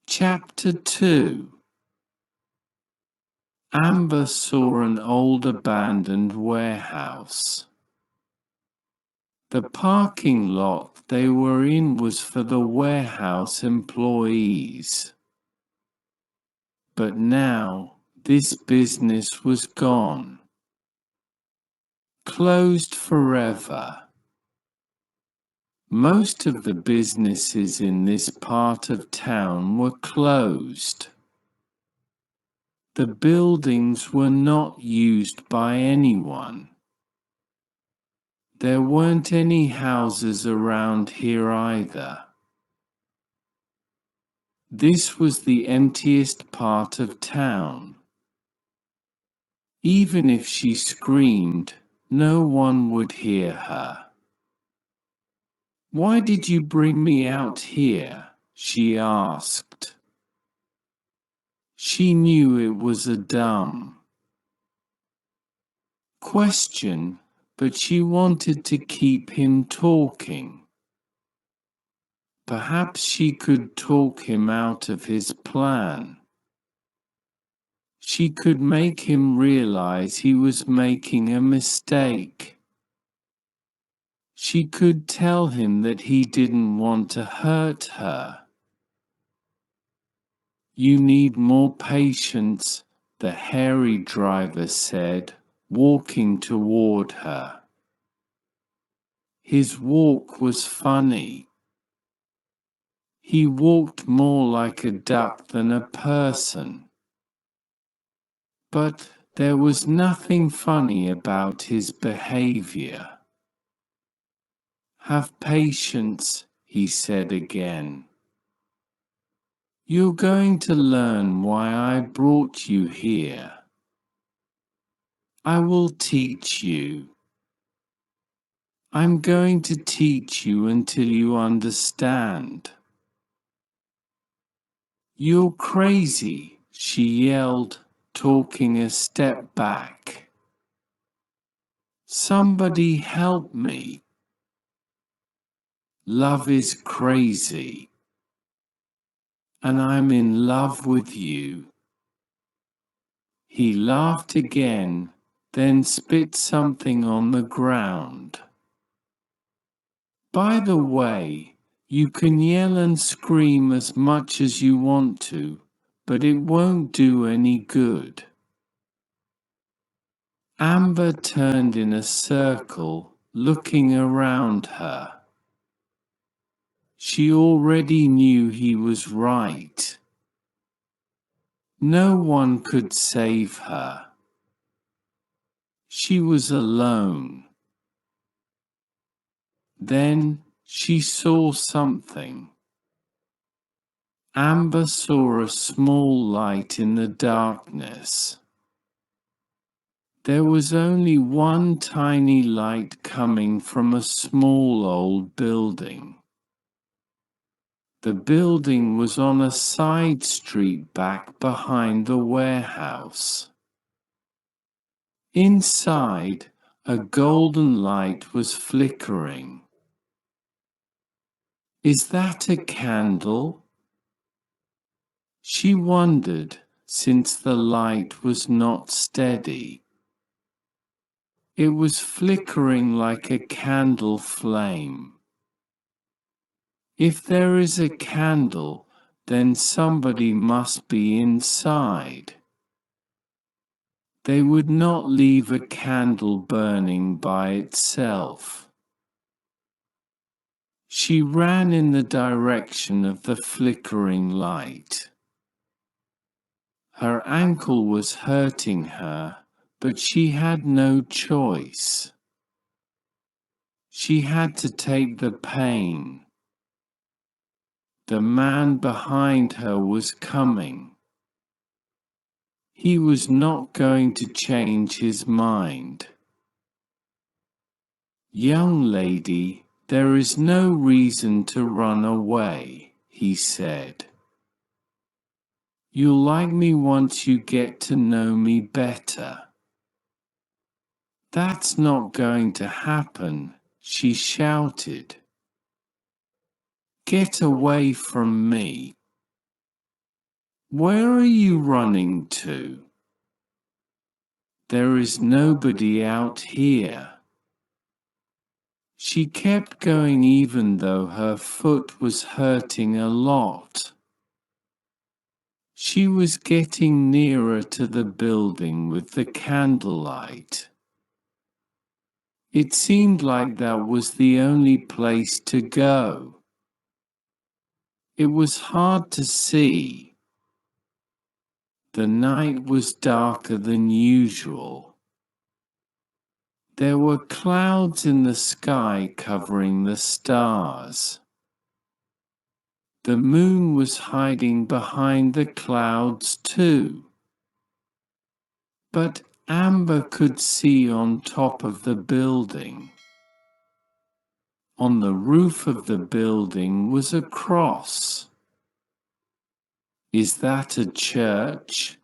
Chapter 2. Amber saw an old abandoned warehouse. The parking lot they were in was for the warehouse employees. But now, this business was gone. Closed forever. Most of the businesses in this part of town were closed. The buildings were not used by anyone. There weren't any houses around here either. This was the emptiest part of town. Even if she screamed, no one would hear her. "Why did you bring me out here?" she asked. She knew it was a dumb question, but she wanted to keep him talking. Perhaps she could talk him out of his plan. She could make him realize he was making a mistake. She could tell him that he didn't want to hurt her. "You need more patience," the hairy driver said, walking toward her. His walk was funny. He walked more like a duck than a person. But there was nothing funny about his behavior. "Have patience," he said again. "You're going to learn why I brought you here. I will teach you. I'm going to teach you until you understand." "You're crazy," she yelled, taking a step back. "Somebody help me. Love is crazy. And I'm in love with you." He laughed again, then spit something on the ground. "By the way, you can yell and scream as much as you want to, but it won't do any good." Amber turned in a circle, looking around her. She already knew he was right. No one could save her. She was alone. Then she saw something. Amber saw a small light in the darkness. There was only one tiny light coming from a small old building. The building was on a side street back behind the warehouse. Inside, a golden light was flickering. "Is that a candle?" She wondered, since the light was not steady. It was flickering like a candle flame. If there is a candle, then somebody must be inside. They would not leave a candle burning by itself. She ran in the direction of the flickering light. Her ankle was hurting her, but she had no choice. She had to take the pain. The man behind her was coming. He was not going to change his mind. "Young lady, there is no reason to run away," he said. "You'll like me once you get to know me better." That's not going to happen, she shouted. Get away from me. Where are you running to? There is nobody out here. She kept going even though her foot was hurting a lot. She was getting nearer to the building with the candlelight. It seemed like that was the only place to go. It was hard to see. The night was darker than usual. There were clouds in the sky covering the stars. The moon was hiding behind the clouds too. But Amber could see on top of the building. On the roof of the building was a cross. Is that a church?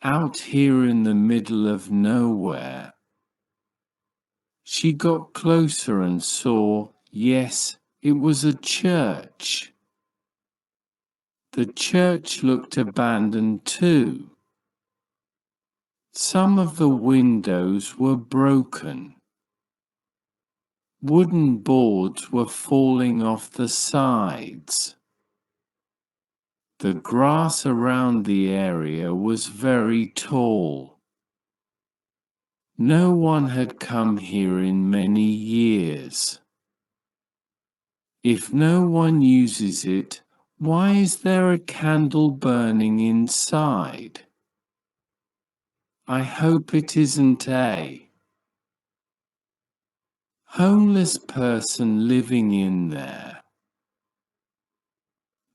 Out here in the middle of nowhere. She got closer and saw, yes, it was a church. The church looked abandoned too. Some of the windows were broken. Wooden boards were falling off the sides. The grass around the area was very tall. No one had come here in many years. If no one uses it, why is there a candle burning inside? I hope it isn't a homeless person living in there.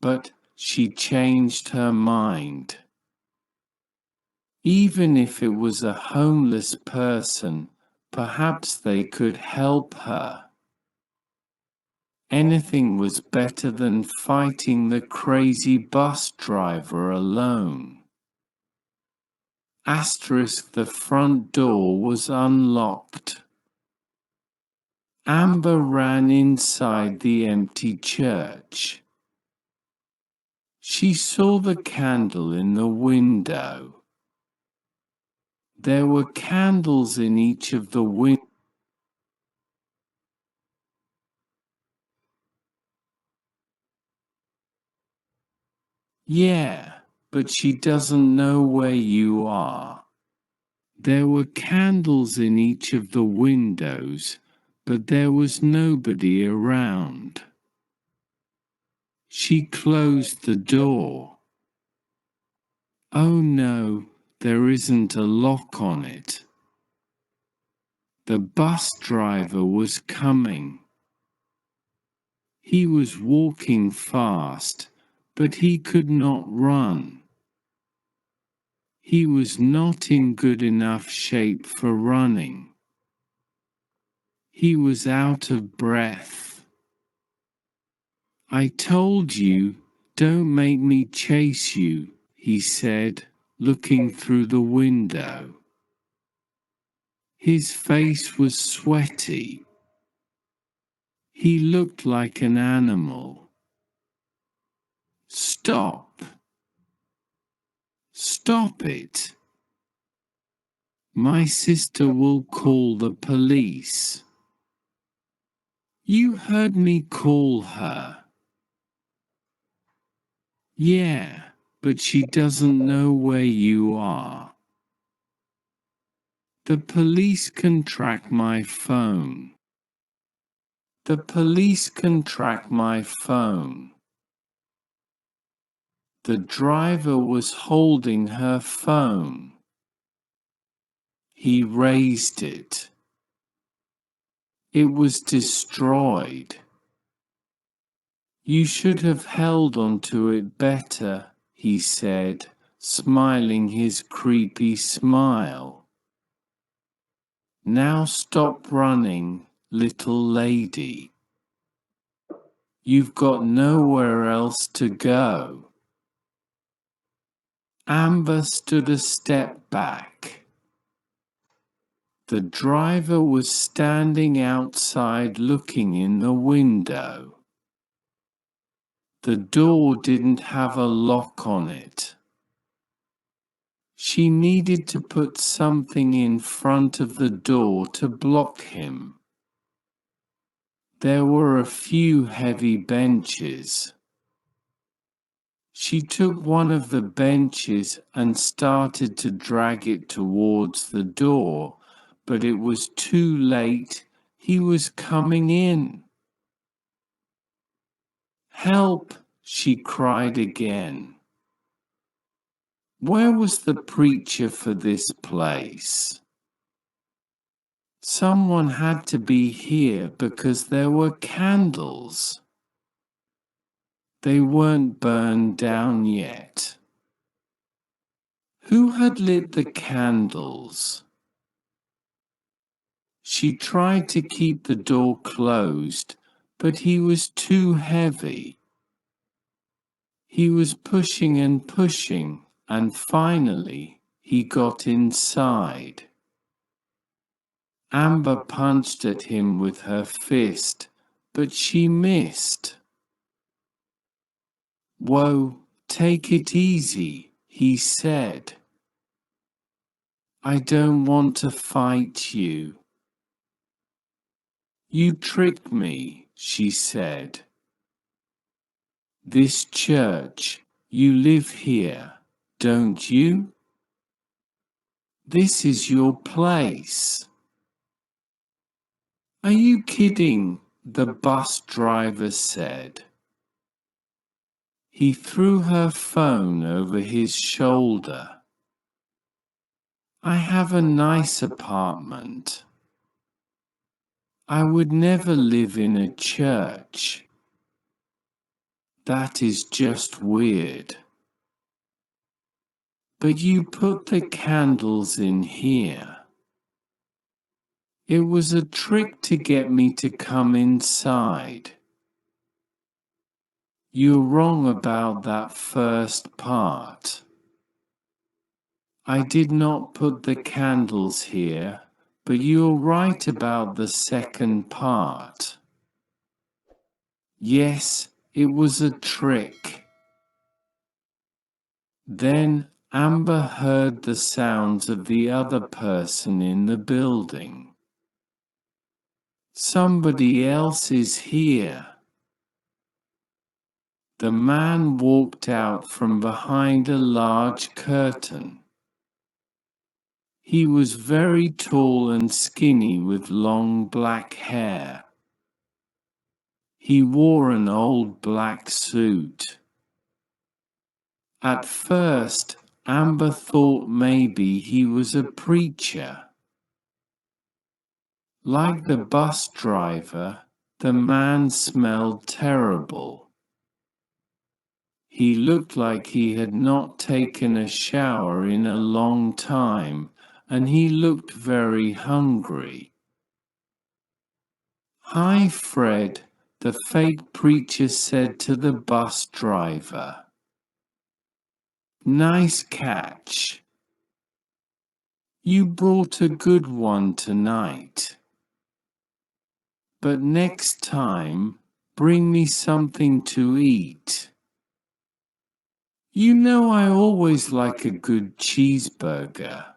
But she changed her mind. Even if it was a homeless person, perhaps they could help her. Anything was better than fighting the crazy bus driver alone. Asterisk, the front door was unlocked. Amber ran inside the empty church. She saw the candle in the window. There were candles in each of the windows. Yeah, but she doesn't know where you are. There were candles in each of the windows, but there was nobody around. She closed the door. Oh no, there isn't a lock on it. The bus driver was coming. He was walking fast, but he could not run. He was not in good enough shape for running. He was out of breath. I told you, don't make me chase you, he said, looking through the window. His face was sweaty. He looked like an animal. Stop! Stop it! My sister will call the police. You heard me call her. Yeah, but she doesn't know where you are. The police can track my phone. The police can track my phone. The driver was holding her phone. He raised it. It was destroyed. You should have held onto it better, he said, smiling his creepy smile. Now stop running, little lady. You've got nowhere else to go. Amber stood a step back. The driver was standing outside looking in the window. The door didn't have a lock on it. She needed to put something in front of the door to block him. There were a few heavy benches. She took one of the benches and started to drag it towards the door, but it was too late. He was coming in. "Help!" she cried again. Where was the preacher for this place? Someone had to be here because there were candles. They weren't burned down yet. Who had lit the candles? She tried to keep the door closed, but he was too heavy. He was pushing and pushing, and finally, he got inside. Amber punched at him with her fist, but she missed. "Whoa, take it easy," he said. "I don't want to fight you." "You tricked me," she said. "This church, you live here, don't you? This is your place." "Are you kidding?" the bus driver said. He threw her phone over his shoulder. "I have a nice apartment. I would never live in a church. That is just weird. But you put the candles in here. It was a trick to get me to come inside. You're wrong about that first part. I did not put the candles here, but you're right about the second part. Yes, it was a trick." Then Amber heard the sounds of the other person in the building. "Somebody else is here." The man walked out from behind a large curtain. He was very tall and skinny with long black hair. He wore an old black suit. At first, Amber thought maybe he was a preacher. Like the bus driver, the man smelled terrible. He looked like he had not taken a shower in a long time, and he looked very hungry. "Hi, Fred," the fake preacher said to the bus driver. "Nice catch. You brought a good one tonight. But next time, bring me something to eat. You know I always like a good cheeseburger."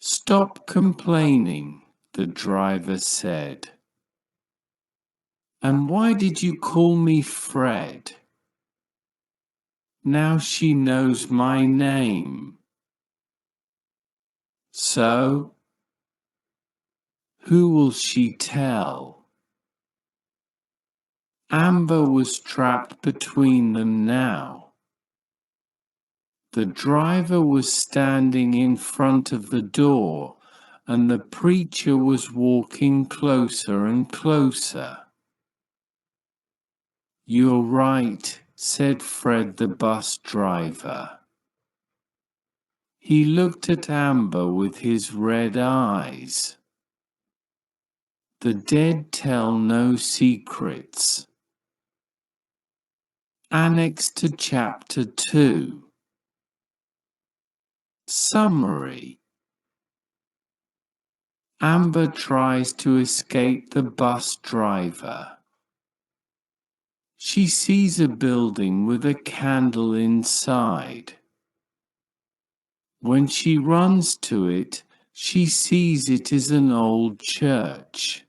"Stop complaining," the driver said. "And why did you call me Fred?" Now she knows my name. So, who will she tell? Amber was trapped between them now. The driver was standing in front of the door, and the preacher was walking closer and closer. "You're right," said Fred the bus driver. He looked at Amber with his red eyes. The dead tell no secrets. Annex to Chapter 2. Summary. Amber tries to escape the bus driver. She sees a building with a candle inside. When she runs to it, she sees it is an old church.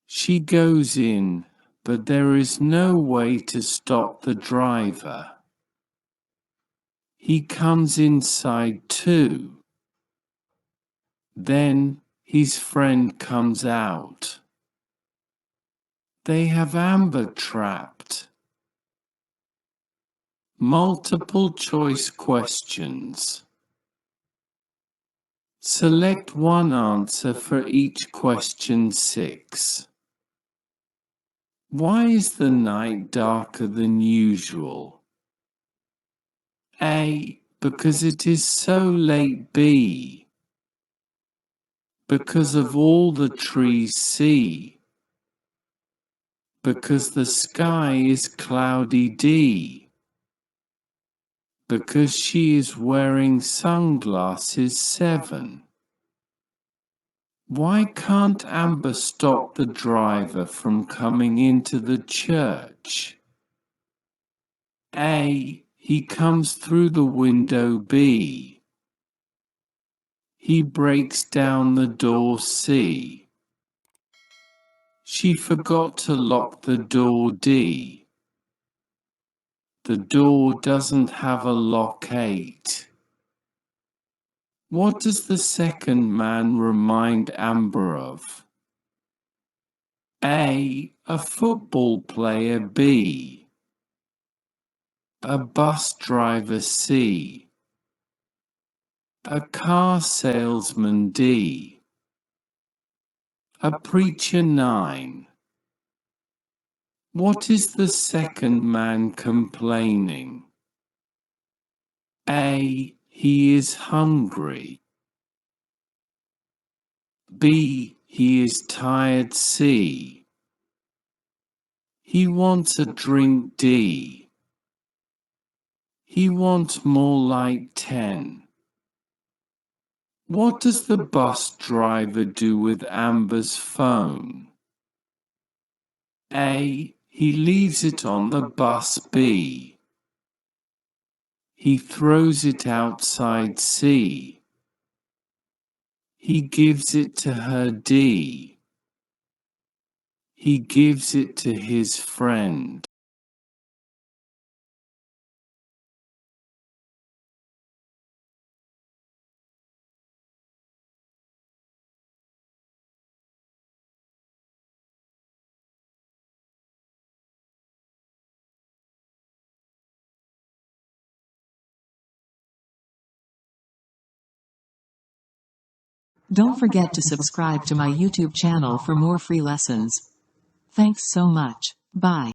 She goes in, but there is no way to stop the driver. He comes inside too. Then his friend comes out. They have Amber trapped. Multiple choice questions. Select one answer for each question 6. Why is the night darker than usual? A. Because it is so late. B. Because of all the trees. C. Because the sky is cloudy. D. Because she is wearing sunglasses. 7. Why can't Amber stop the driver from coming into the church? A. He comes through the window. B. He breaks down the door. C. She forgot to lock the door. D. The door doesn't have a lock. 8. What does the second man remind Amber of? A. A football player. B. A bus driver. C. A car salesman. D. A preacher. 9. What is the second man complaining? A. He is hungry. B. He is tired. C. He wants a drink. D. He wants more light. 10. What does the bus driver do with Amber's phone? A. He leaves it on the bus. B. He throws it outside. C. He gives it to her. D. He gives it to his friend. Don't forget to subscribe to my YouTube channel for more free lessons. Thanks so much. Bye.